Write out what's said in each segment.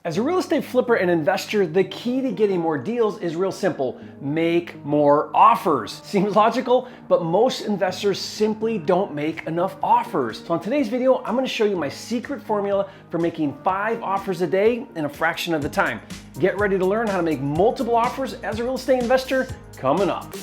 As a real estate flipper and investor, the key to getting more deals is real simple. Make more offers. Seems logical, but most investors simply don't make enough offers. So in today's video, I'm gonna show you my secret formula for making 5 offers a day in a fraction of the time. Get ready to learn how to make multiple offers as a real estate investor coming up.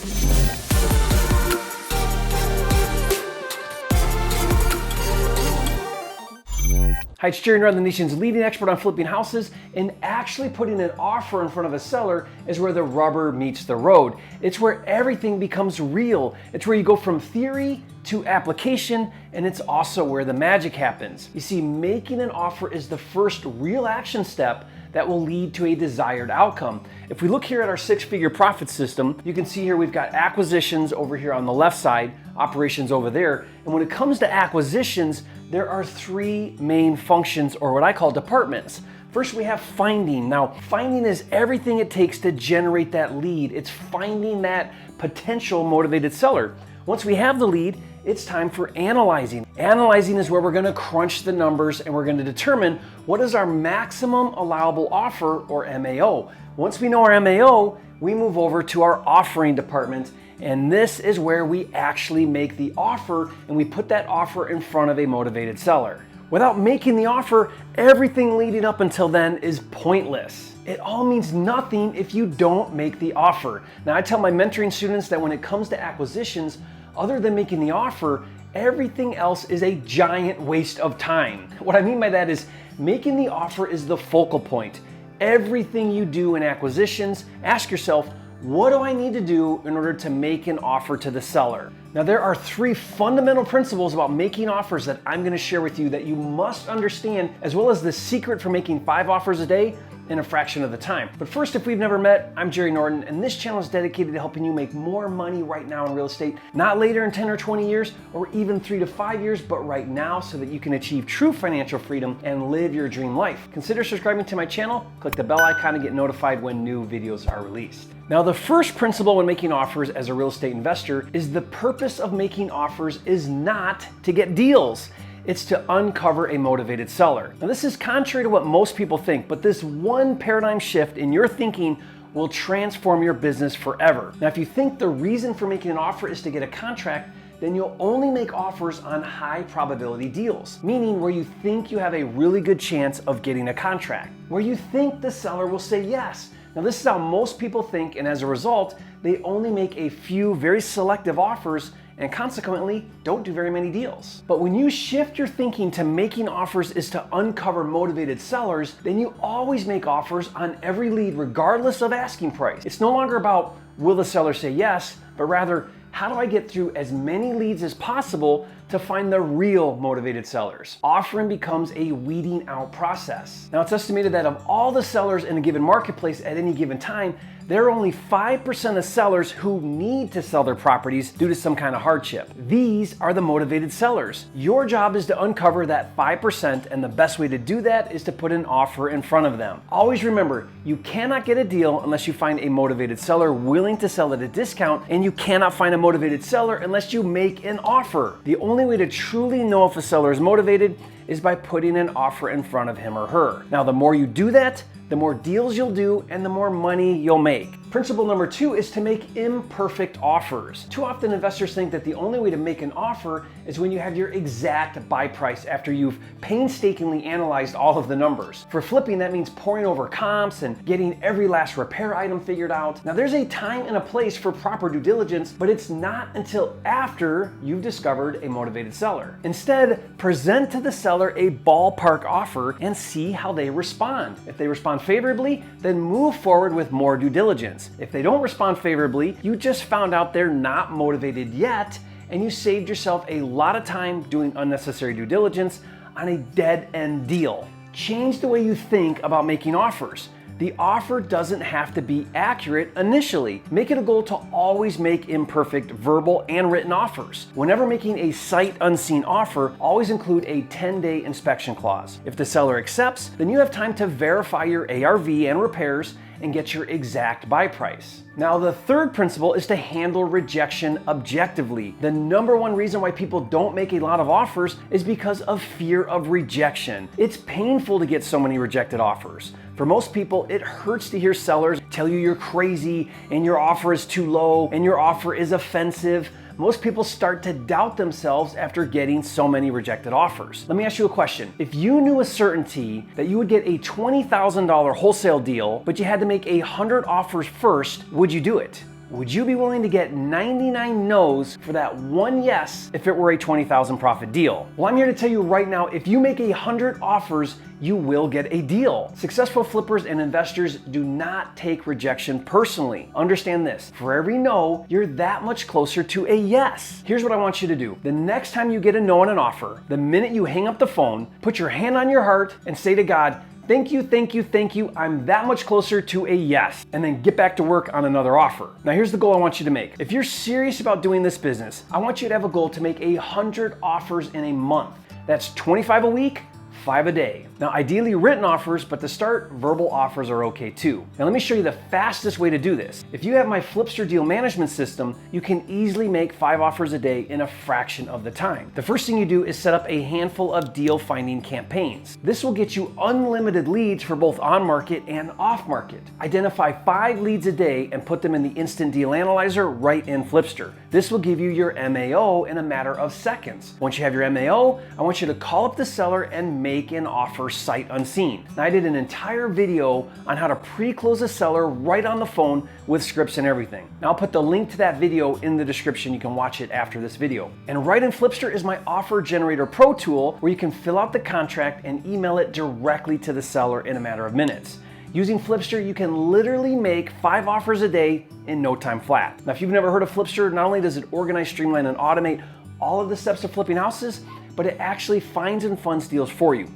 Hi, it's Jerry Norton, the nation's leading expert on flipping houses, and actually putting an offer in front of a seller is where the rubber meets the road. It's where everything becomes real. It's where you go from theory to application, and it's also where the magic happens. You see, making an offer is the first real action step that will lead to a desired outcome. If we look here at our 6-figure profit system, you can see here we've got acquisitions over here on the left side, operations over there. And when it comes to acquisitions, there are 3 main functions, or what I call departments. First, we have finding. Now, finding is everything it takes to generate that lead. It's finding that potential motivated seller. Once we have the lead, it's time for analyzing. Analyzing is where we're gonna crunch the numbers and we're gonna determine what is our maximum allowable offer, or MAO. Once we know our MAO, we move over to our offering department, and this is where we actually make the offer and we put that offer in front of a motivated seller. Without making the offer, everything leading up until then is pointless. It all means nothing if you don't make the offer. Now, I tell my mentoring students that when it comes to acquisitions, other than making the offer, everything else is a giant waste of time. What I mean by that is making the offer is the focal point. Everything you do in acquisitions, ask yourself, what do I need to do in order to make an offer to the seller? Now, there are 3 fundamental principles about making offers that I'm gonna share with you that you must understand, as well as the secret for making 5 offers a day in a fraction of the time. But first, if we've never met, I'm Jerry Norton, and this channel is dedicated to helping you make more money right now in real estate, not later in 10 or 20 years, or even 3 to 5 years, but right now, so that you can achieve true financial freedom and live your dream life. Consider subscribing to my channel, click the bell icon to get notified when new videos are released. Now, the first principle when making offers as a real estate investor is the purpose of making offers is not to get deals. It's to uncover a motivated seller. Now, this is contrary to what most people think, but this one paradigm shift in your thinking will transform your business forever. Now, if you think the reason for making an offer is to get a contract, then you'll only make offers on high probability deals, meaning where you think you have a really good chance of getting a contract, where you think the seller will say yes. Now, this is how most people think, and as a result, they only make a few very selective offers and consequently don't do very many deals. But when you shift your thinking to making offers is to uncover motivated sellers, then you always make offers on every lead regardless of asking price. It's no longer about will the seller say yes, but rather how do I get through as many leads as possible to find the real motivated sellers? Offering becomes a weeding out process. Now, it's estimated that of all the sellers in a given marketplace at any given time, there are only 5% of sellers who need to sell their properties due to some kind of hardship. These are the motivated sellers. Your job is to uncover that 5%, and the best way to do that is to put an offer in front of them. Always remember, you cannot get a deal unless you find a motivated seller willing to sell at a discount, and you cannot find a motivated seller unless you make an offer. The only way to truly know if a seller is motivated is by putting an offer in front of him or her. Now, the more you do that, the more deals you'll do and the more money you'll make. Principle number 2 is to make imperfect offers. Too often investors think that the only way to make an offer is when you have your exact buy price after you've painstakingly analyzed all of the numbers. For flipping, that means poring over comps and getting every last repair item figured out. Now, there's a time and a place for proper due diligence, but it's not until after you've discovered a motivated seller. Instead, present to the seller a ballpark offer and see how they respond. If they respond favorably, then move forward with more due diligence. If they don't respond favorably, you just found out they're not motivated yet, and you saved yourself a lot of time doing unnecessary due diligence on a dead-end deal. Change the way you think about making offers. The offer doesn't have to be accurate initially. Make it a goal to always make imperfect verbal and written offers. Whenever making a sight unseen offer, always include a 10-day inspection clause. If the seller accepts, then you have time to verify your ARV and repairs and get your exact buy price. Now, the third principle is to handle rejection objectively. The number one reason why people don't make a lot of offers is because of fear of rejection. It's painful to get so many rejected offers. For most people, it hurts to hear sellers tell you you're crazy and your offer is too low and your offer is offensive. Most people start to doubt themselves after getting so many rejected offers. Let me ask you a question. If you knew a certainty that you would get a $20,000 wholesale deal, but you had to make 100 offers first, would you do it? Would you be willing to get 99 no's for that one yes if it were a $20,000 profit deal? Well, I'm here to tell you right now, if you make 100 offers, you will get a deal. Successful flippers and investors do not take rejection personally. Understand this, for every no, you're that much closer to a yes. Here's what I want you to do. The next time you get a no on an offer, the minute you hang up the phone, put your hand on your heart and say to God, thank you, thank you, thank you. I'm that much closer to a yes. And then get back to work on another offer. Now here's the goal I want you to make. If you're serious about doing this business, I want you to have a goal to make 100 offers in a month. That's 25 a week, 5 a day. Now ideally written offers, but to start, verbal offers are okay too. Now let me show you the fastest way to do this. If you have my Flipster deal management system, you can easily make 5 offers a day in a fraction of the time. The first thing you do is set up a handful of deal finding campaigns. This will get you unlimited leads for both on market and off market. Identify 5 leads a day and put them in the instant deal analyzer right in Flipster. This will give you your MAO in a matter of seconds. Once you have your MAO, I want you to call up the seller and make an offer sight unseen. Now, I did an entire video on how to pre-close a seller right on the phone with scripts and everything. Now I'll put the link to that video in the description. You can watch it after this video. And right in Flipster is my Offer Generator Pro tool where you can fill out the contract and email it directly to the seller in a matter of minutes. Using Flipster, you can literally make 5 offers a day in no time flat. Now, if you've never heard of Flipster, not only does it organize, streamline, and automate all of the steps of flipping houses, but it actually finds and funds deals for you.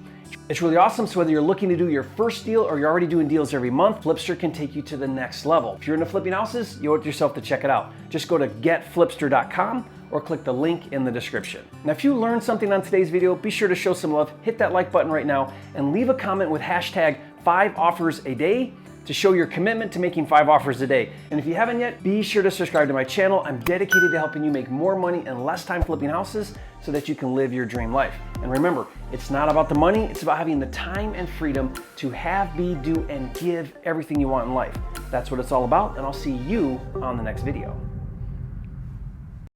It's really awesome, so whether you're looking to do your first deal or you're already doing deals every month, Flipster can take you to the next level. If you're into flipping houses, you owe it to yourself to check it out. Just go to getflipster.com or click the link in the description. Now, if you learned something on today's video, be sure to show some love, hit that like button right now, and leave a comment with hashtag 5 offers a day to show your commitment to making 5 offers a day. And if you haven't yet, be sure to subscribe to my channel. I'm dedicated to helping you make more money in less time flipping houses so that you can live your dream life. And remember, it's not about the money, it's about having the time and freedom to have, be, do, and give everything you want in life. That's what it's all about, and I'll see you on the next video.